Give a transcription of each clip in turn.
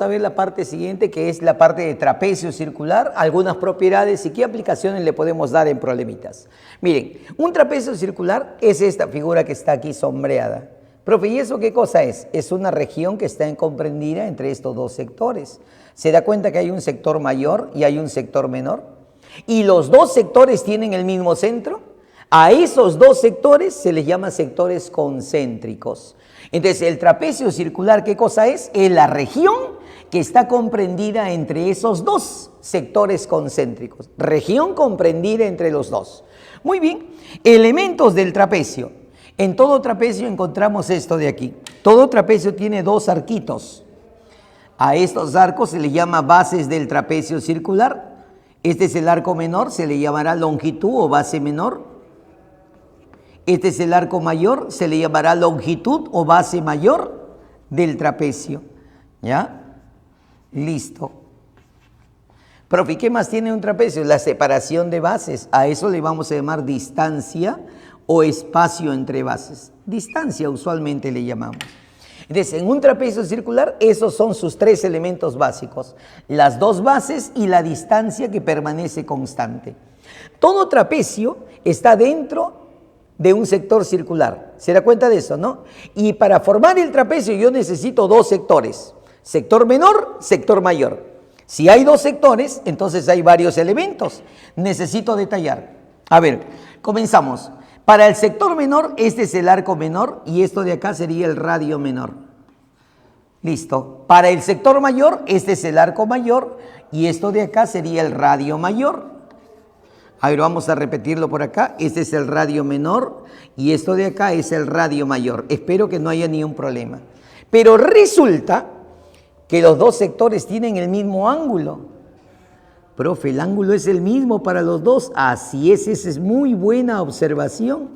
a ver la parte siguiente, que es la parte de trapecio circular, algunas propiedades y qué aplicaciones le podemos dar en problemitas. Miren, un trapecio circular es esta figura que está aquí sombreada. Profe, ¿y eso qué cosa es? Es una región que está comprendida entre estos dos sectores. ¿Se da cuenta que hay un sector mayor y hay un sector menor? ¿Y los dos sectores tienen el mismo centro? A esos dos sectores se les llama sectores concéntricos. Entonces, el trapecio circular, ¿qué cosa es? Es la región que está comprendida entre esos dos sectores concéntricos. Región comprendida entre los dos. Muy bien, elementos del trapecio. En todo trapecio encontramos esto de aquí. Todo trapecio tiene dos arquitos. A estos arcos se les llama bases del trapecio circular. Este es el arco menor, se le llamará longitud o base menor. Este es el arco mayor, se le llamará longitud o base mayor del trapecio. ¿Ya? Listo. Profe, ¿qué más tiene un trapecio? La separación de bases. A eso le vamos a llamar distancia o espacio entre bases. Distancia usualmente le llamamos. Entonces, en un trapecio circular, esos son sus tres elementos básicos. Las dos bases y la distancia que permanece constante. Todo trapecio está dentro de un sector circular. ¿Se da cuenta de eso, no? Y para formar el trapecio yo necesito dos sectores. Sector menor, sector mayor. Si hay dos sectores, entonces hay varios elementos. Necesito detallar. A ver, comenzamos. Para el sector menor, este es el arco menor y esto de acá sería el radio menor. Listo. Para el sector mayor, este es el arco mayor y esto de acá sería el radio mayor. A ver, vamos a repetirlo por acá. Este es el radio menor y esto de acá es el radio mayor. Espero que no haya ni un problema. Pero resulta que los dos sectores tienen el mismo ángulo. Profe, el ángulo es el mismo para los dos. Así es, esa es muy buena observación.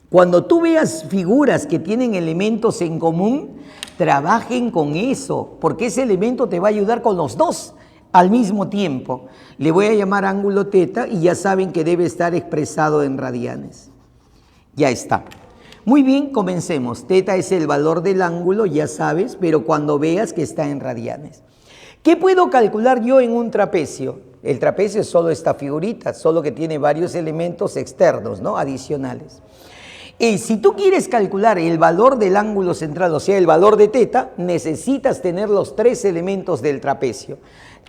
Cuando tú veas figuras que tienen elementos en común, trabajen con eso, porque ese elemento te va a ayudar con los dos al mismo tiempo. Le voy a llamar ángulo teta y ya saben que debe estar expresado en radianes. Ya está. Muy bien, comencemos. Teta es el valor del ángulo, ya sabes, pero cuando veas que está en radianes. ¿Qué puedo calcular yo en un trapecio? El trapecio es solo esta figurita, solo que tiene varios elementos externos, ¿no? Adicionales. Y si tú quieres calcular el valor del ángulo central, o sea, el valor de teta, necesitas tener los tres elementos del trapecio.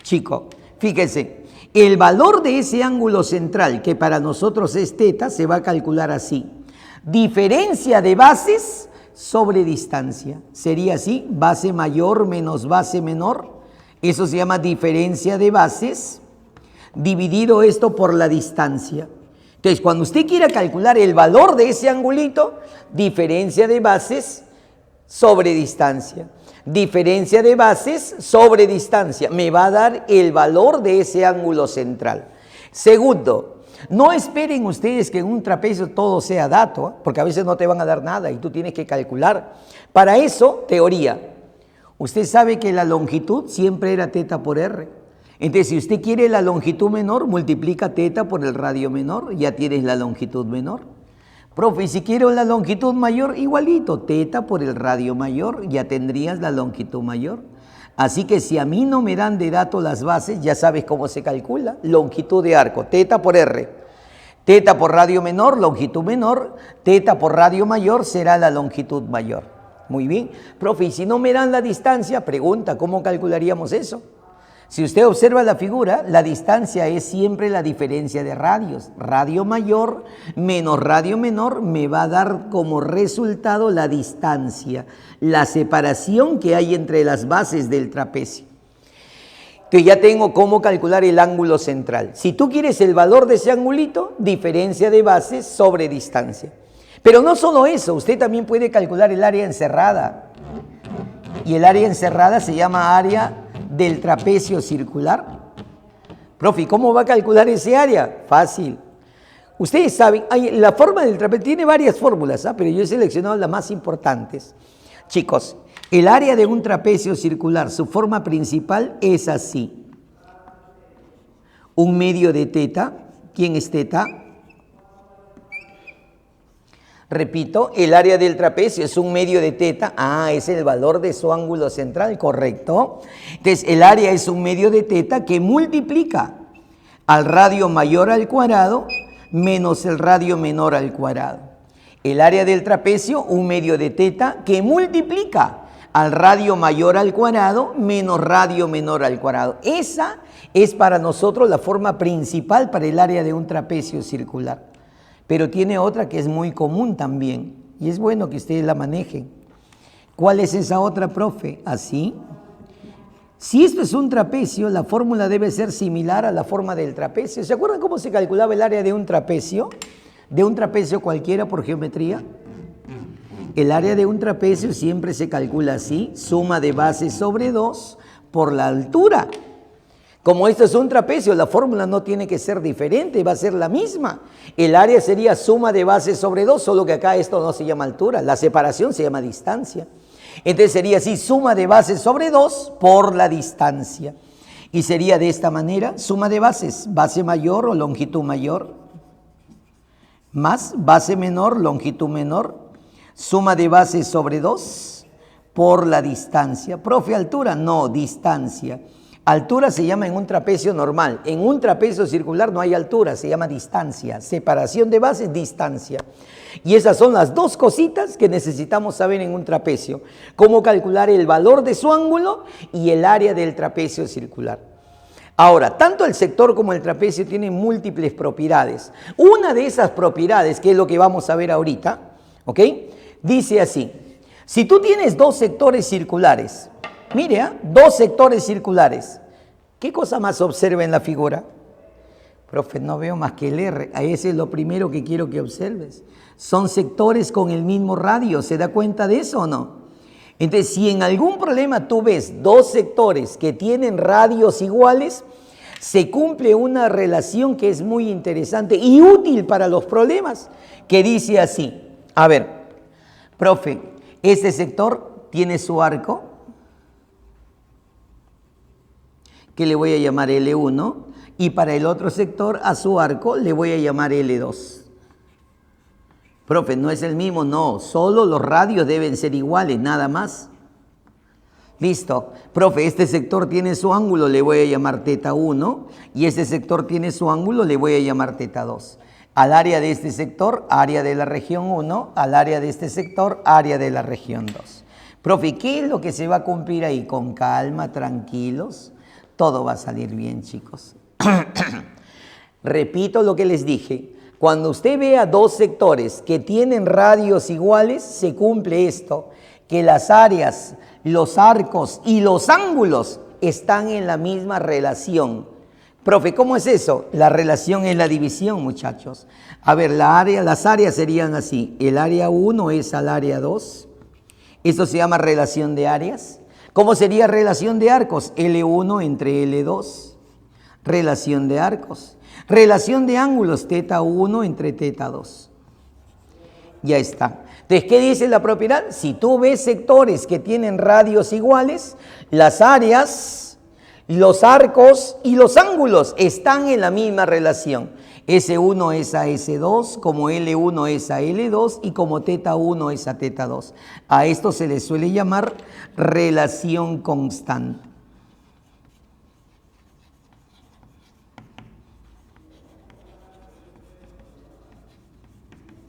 Chico, fíjense, el valor de ese ángulo central, que para nosotros es teta, se va a calcular así. Diferencia de bases sobre distancia. Sería así, base mayor menos base menor. Eso se llama diferencia de bases, dividido esto por la distancia. Entonces, cuando usted quiera calcular el valor de ese angulito, diferencia de bases sobre distancia. Diferencia de bases sobre distancia. Me va a dar el valor de ese ángulo central. Segundo, no esperen ustedes que en un trapecio todo sea dato, porque a veces no te van a dar nada y tú tienes que calcular. Para eso, teoría. Usted sabe que la longitud siempre era teta por R. Entonces, si usted quiere la longitud menor, multiplica teta por el radio menor, ya tienes la longitud menor. Profe, y si quiero la longitud mayor, igualito, teta por el radio mayor, ya tendrías la longitud mayor. Así que si a mí no me dan de dato las bases, ya sabes cómo se calcula. Longitud de arco, teta por R. Teta por radio menor, longitud menor. Teta por radio mayor será la longitud mayor. Muy bien. Profe, y si no me dan la distancia, pregunta, ¿cómo calcularíamos eso? Si usted observa la figura, la distancia es siempre la diferencia de radios. Radio mayor menos radio menor me va a dar como resultado la distancia, la separación que hay entre las bases del trapecio. Que ya tengo cómo calcular el ángulo central. Si tú quieres el valor de ese angulito, diferencia de bases sobre distancia. Pero no solo eso, usted también puede calcular el área encerrada. Y el área encerrada se llama área del trapecio circular. Profe, ¿cómo va a calcular ese área? Fácil. Ustedes saben, la forma del trapecio tiene varias fórmulas, pero yo he seleccionado las más importantes. Chicos, el área de un trapecio circular, su forma principal es así. Un medio de teta. ¿Quién es teta? Repito, el área del trapecio es un medio de teta. Ah, es el valor de su ángulo central, correcto. Entonces, el área es un medio de teta que multiplica al radio mayor al cuadrado menos el radio menor al cuadrado. El área del trapecio, un medio de teta que multiplica al radio mayor al cuadrado menos radio menor al cuadrado. Esa es para nosotros la forma principal para el área de un trapecio circular. Pero tiene otra que es muy común también, y es bueno que ustedes la manejen. ¿Cuál es esa otra, profe? Así. Si esto es un trapecio, la fórmula debe ser similar a la forma del trapecio. ¿Se acuerdan cómo se calculaba el área de un trapecio? De un trapecio cualquiera por geometría. El área de un trapecio siempre se calcula así, suma de bases sobre 2 por la altura. Como esto es un trapecio, la fórmula no tiene que ser diferente, va a ser la misma. El área sería suma de bases sobre 2, solo que acá esto no se llama altura, la separación se llama distancia. Entonces sería así, suma de bases sobre 2 por la distancia. Y sería de esta manera, suma de bases, base mayor o longitud mayor, más base menor, longitud menor, suma de bases sobre 2 por la distancia. Profe, altura, no, distancia. Altura se llama en un trapecio normal. En un trapecio circular no hay altura, se llama distancia. Separación de bases, distancia. Y esas son las dos cositas que necesitamos saber en un trapecio. Cómo calcular el valor de su ángulo y el área del trapecio circular. Ahora, tanto el sector como el trapecio tienen múltiples propiedades. Una de esas propiedades, que es lo que vamos a ver ahorita, ¿ok? Dice así, si tú tienes dos sectores circulares, mire, dos sectores circulares. ¿Qué cosa más observa en la figura? Profe, no veo más que el R. Ese es lo primero que quiero que observes. Son sectores con el mismo radio. ¿Se da cuenta de eso o no? Entonces, si en algún problema tú ves dos sectores que tienen radios iguales, se cumple una relación que es muy interesante y útil para los problemas, que dice así. A ver, profe, este sector tiene su arco, que le voy a llamar L1, y para el otro sector, a su arco, le voy a llamar L2. Profe, ¿no es el mismo? No, solo los radios deben ser iguales, nada más. Listo. Profe, este sector tiene su ángulo, le voy a llamar θ1, y este sector tiene su ángulo, le voy a llamar θ2. Al área de este sector, área de la región 1, al área de este sector, área de la región 2. Profe, ¿qué es lo que se va a cumplir ahí? Con calma, tranquilos. Todo va a salir bien, chicos. Repito lo que les dije. Cuando usted vea dos sectores que tienen radios iguales, se cumple esto, que las áreas, los arcos y los ángulos están en la misma relación. Profe, ¿cómo es eso? La relación es la división, muchachos. A ver, las áreas serían así. El área 1 es al área 2. Esto se llama relación de áreas. ¿Cómo sería relación de arcos? L1 entre L2. Relación de arcos. Relación de ángulos, θ1 entre θ2. Ya está. Entonces, ¿qué dice la propiedad? Si tú ves sectores que tienen radios iguales, las áreas, los arcos y los ángulos están en la misma relación. S1 es a S2, como L1 es a L2 y como θ1 es a θ2. A esto se le suele llamar relación constante.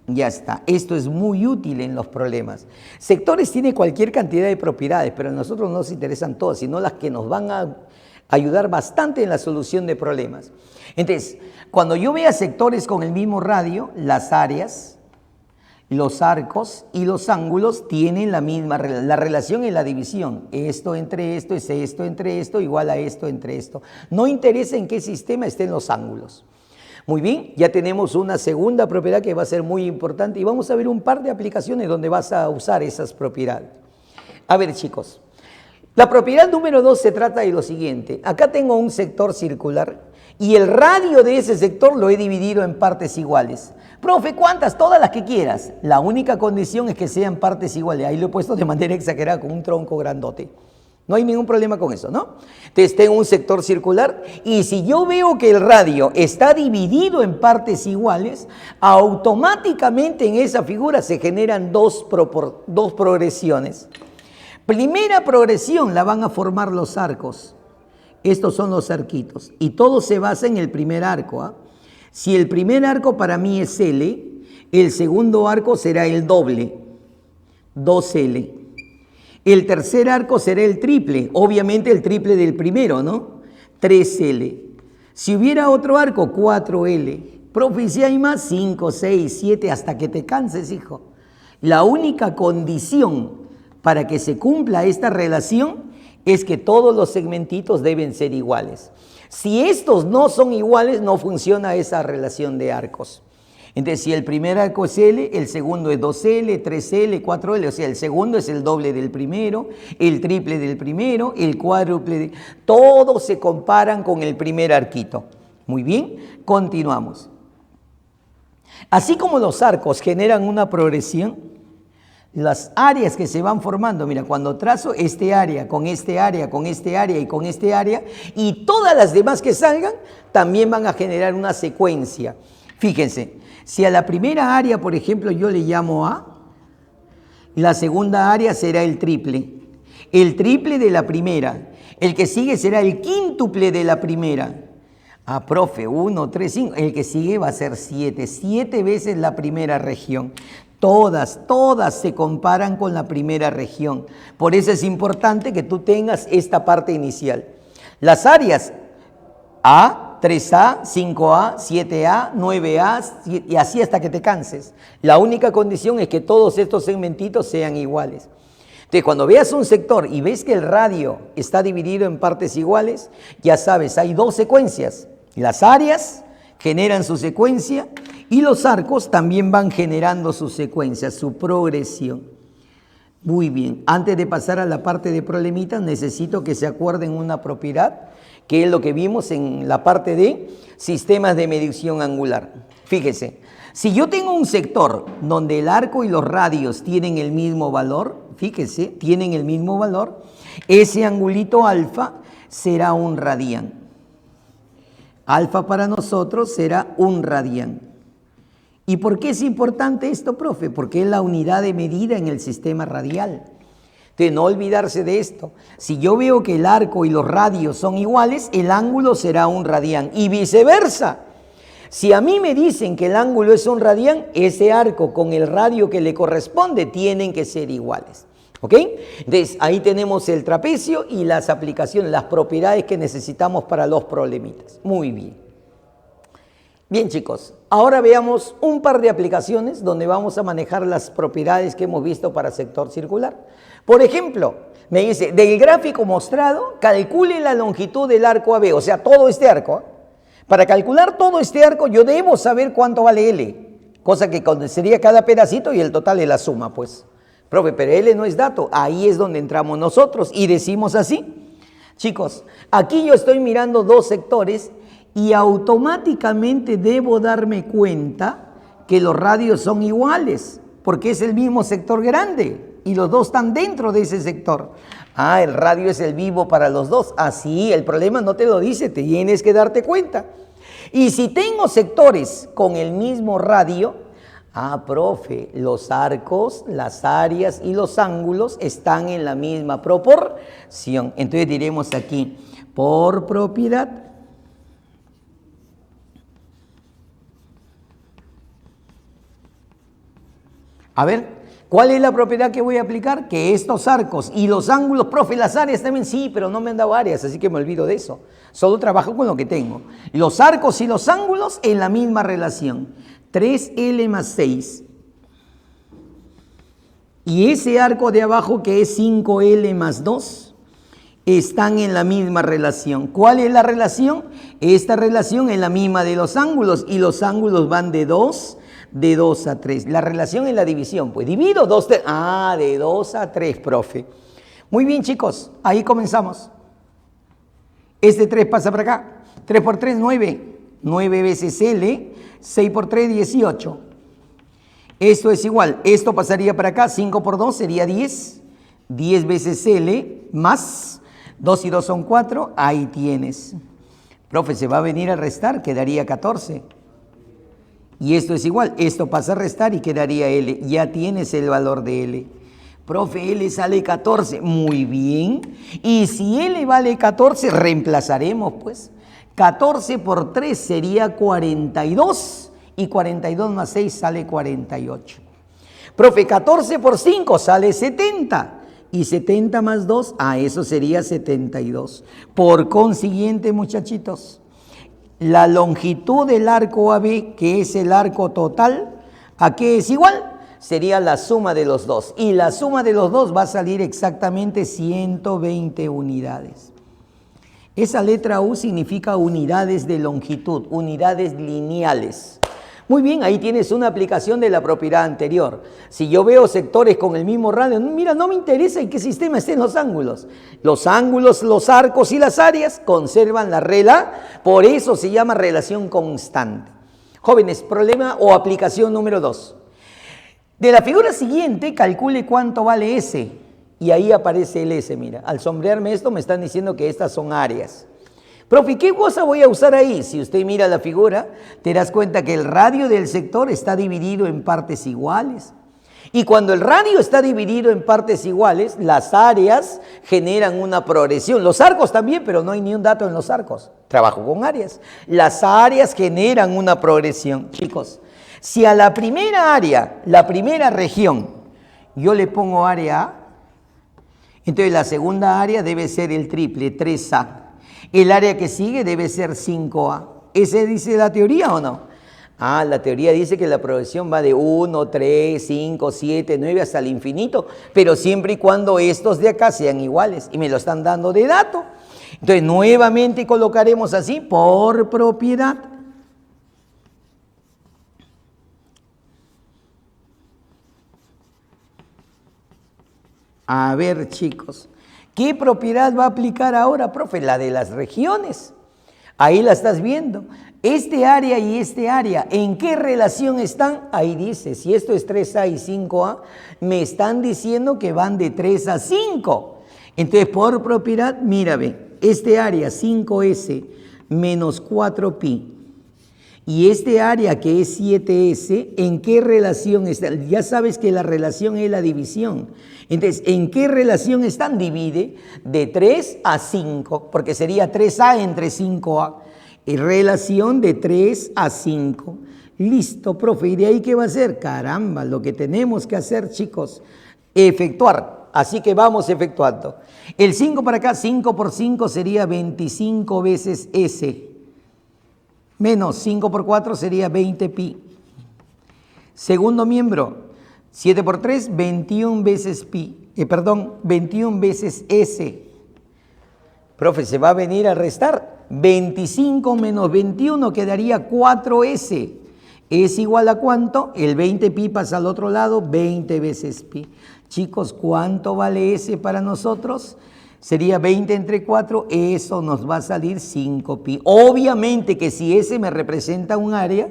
Ya está. Esto es muy útil en los problemas. Sectores tiene cualquier cantidad de propiedades, pero a nosotros no nos interesan todas, sino las que nos van a ayudar bastante en la solución de problemas. Entonces, cuando yo vea sectores con el mismo radio, las áreas, los arcos y los ángulos tienen la misma relación. La relación es la división. Esto entre esto es esto entre esto igual a esto entre esto. No interesa en qué sistema estén los ángulos. Muy bien, ya tenemos una segunda propiedad que va a ser muy importante y vamos a ver un par de aplicaciones donde vas a usar esas propiedades. A ver, chicos, la propiedad número 2 se trata de lo siguiente. Acá tengo un sector circular y el radio de ese sector lo he dividido en partes iguales. Profe, ¿cuántas? Todas las que quieras. La única condición es que sean partes iguales. Ahí lo he puesto de manera exagerada con un tronco grandote. No hay ningún problema con eso, ¿no? Entonces tengo un sector circular y si yo veo que el radio está dividido en partes iguales, automáticamente en esa figura se generan dos progresiones. Primera progresión la van a formar los arcos. Estos son los arquitos y todo se basa en el primer arco, ¿ah? Si el primer arco para mí es L, el segundo arco será el doble, 2L. El tercer arco será el triple, obviamente el triple del primero, ¿no? 3L. Si hubiera otro arco, 4L. Profe, si hay más, 5, 6, 7, hasta que te canses, hijo. La única condición para que se cumpla esta relación es que todos los segmentitos deben ser iguales. Si estos no son iguales, no funciona esa relación de arcos. Entonces, si el primer arco es L, el segundo es 2L, 3L, 4L, o sea, el segundo es el doble del primero, el triple del primero, el cuádruple, todos se comparan con el primer arquito. Muy bien, continuamos. Así como los arcos generan una progresión, las áreas que se van formando, mira, cuando trazo este área, con este área, con este área y con este área, y todas las demás que salgan, también van a generar una secuencia. Fíjense, si a la primera área, por ejemplo, yo le llamo A, la segunda área será el triple de la primera, el que sigue será el quíntuple de la primera. Ah, profe, 1, 3, 5, el que sigue va a ser 7 veces la primera región. Todas se comparan con la primera región. Por eso es importante que tú tengas esta parte inicial. Las áreas A, 3A, 5A, 7A, 9A y así hasta que te canses. La única condición es que todos estos segmentitos sean iguales. Entonces, cuando veas un sector y ves que el radio está dividido en partes iguales, ya sabes, hay dos secuencias. Las áreas generan su secuencia y los arcos también van generando su secuencia, su progresión. Muy bien, antes de pasar a la parte de problemitas, necesito que se acuerden una propiedad, que es lo que vimos en la parte de sistemas de medición angular. Fíjese, si yo tengo un sector donde el arco y los radios tienen el mismo valor, fíjese, tienen el mismo valor, ese angulito alfa será un radián. Alfa para nosotros será un radián. ¿Y por qué es importante esto, profe? Porque es la unidad de medida en el sistema radial. De no olvidarse de esto. Si yo veo que el arco y los radios son iguales, el ángulo será un radián. Y viceversa. Si a mí me dicen que el ángulo es un radián, ese arco con el radio que le corresponde tienen que ser iguales. ¿Ok? Entonces, ahí tenemos el trapecio y las aplicaciones, las propiedades que necesitamos para los problemitas. Muy bien. Bien, chicos, ahora veamos un par de aplicaciones donde vamos a manejar las propiedades que hemos visto para sector circular. Por ejemplo, me dice, del gráfico mostrado, calcule la longitud del arco AB, o sea, todo este arco. Para calcular todo este arco, yo debo saber cuánto vale L, cosa que sería cada pedacito y el total es la suma, pues. Profe, pero L no es dato, ahí es donde entramos nosotros y decimos así. Chicos, aquí yo estoy mirando dos sectores y automáticamente debo darme cuenta que los radios son iguales, porque es el mismo sector grande y los dos están dentro de ese sector. Ah, el radio es el vivo para los dos. Así, el problema no te lo dice, te tienes que darte cuenta. Y si tengo sectores con el mismo radio, profe, los arcos, las áreas y los ángulos están en la misma proporción. Entonces diremos aquí, por propiedad, a ver, ¿cuál es la propiedad que voy a aplicar? Que estos arcos y los ángulos, profe, las áreas también, sí, pero no me han dado áreas, así que me olvido de eso. Solo trabajo con lo que tengo. Los arcos y los ángulos en la misma relación. 3L más 6. Y ese arco de abajo que es 5L más 2, están en la misma relación. ¿Cuál es la relación? Esta relación es la misma de los ángulos y los ángulos van de 2 a 3. La relación es la división, pues divido 2, 3. De 2 a 3, profe. Muy bien, chicos, ahí comenzamos. Este 3 pasa para acá. 3 por 3, 9. 9 veces L, 6 por 3, 18. Esto es igual, esto pasaría para acá, 5 por 2 sería 10. 10 veces L más 2 y 2 son 4, ahí tienes. Profe, se va a venir a restar, quedaría 14. Y esto es igual, esto pasa a restar y quedaría L. Ya tienes el valor de L. Profe, L sale 14. Muy bien. Y si L vale 14, reemplazaremos pues. 14 por 3 sería 42. Y 42 más 6 sale 48. Profe, 14 por 5 sale 70. Y 70 más 2, eso sería 72. Por consiguiente, muchachitos, la longitud del arco AB, que es el arco total, ¿a qué es igual? Sería la suma de los dos. Y la suma de los dos va a salir exactamente 120 unidades. Esa letra U significa unidades de longitud, unidades lineales. Muy bien, ahí tienes una aplicación de la propiedad anterior. Si yo veo sectores con el mismo radio, mira, no me interesa en qué sistema estén los ángulos. Los ángulos, los arcos y las áreas conservan la regla, por eso se llama relación constante. Jóvenes, problema o aplicación número 2. De la figura siguiente, calcule cuánto vale S. Y ahí aparece el S, mira. Al sombrearme esto me están diciendo que estas son áreas. Profe, ¿qué cosa voy a usar ahí? Si usted mira la figura, te das cuenta que el radio del sector está dividido en partes iguales. Y cuando el radio está dividido en partes iguales, las áreas generan una progresión. Los arcos también, pero no hay ni un dato en los arcos. Trabajo con áreas. Las áreas generan una progresión. Chicos, si a la primera área, la primera región, yo le pongo área A, entonces la segunda área debe ser el triple, 3A. El área que sigue debe ser 5A. ¿Ese dice la teoría o no? La teoría dice que la progresión va de 1, 3, 5, 7, 9 hasta el infinito, pero siempre y cuando estos de acá sean iguales. Y me lo están dando de dato. Entonces, nuevamente colocaremos así, por propiedad. A ver, chicos. ¿Qué propiedad va a aplicar ahora, profe? La de las regiones. Ahí la estás viendo. Este área y este área, ¿en qué relación están? Ahí dice, si esto es 3A y 5A, me están diciendo que van de 3 a 5. Entonces, por propiedad, mira, ve, este área 5S menos 4pi y este área que es 7S, ¿en qué relación están? Ya sabes que la relación es la división. Entonces, ¿en qué relación están? Divide de 3 a 5, porque sería 3A entre 5A. Relación de 3 a 5. Listo, profe. ¿Y de ahí qué va a hacer? Caramba, lo que tenemos que hacer, chicos, efectuar. Así que vamos efectuando. El 5 para acá, 5 por 5 sería 25 veces S. Menos 5 por 4 sería 20 pi. Segundo miembro, 7 por 3, 21 veces pi. 21 veces S. Profe, se va a venir a restar. 25 menos 21 quedaría 4S. ¿Es igual a cuánto? El 20 pi pasa al otro lado, 20 veces pi. Chicos, ¿cuánto vale S para nosotros? Sería 20 entre 4, eso nos va a salir 5 pi. Obviamente que si S me representa un área,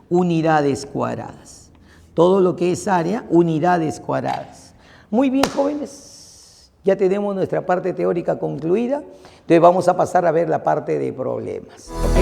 unidades cuadradas. Todo lo que es área, unidades cuadradas. Muy bien, jóvenes. Ya tenemos nuestra parte teórica concluida. Entonces vamos a pasar a ver la parte de problemas. ¿Ok?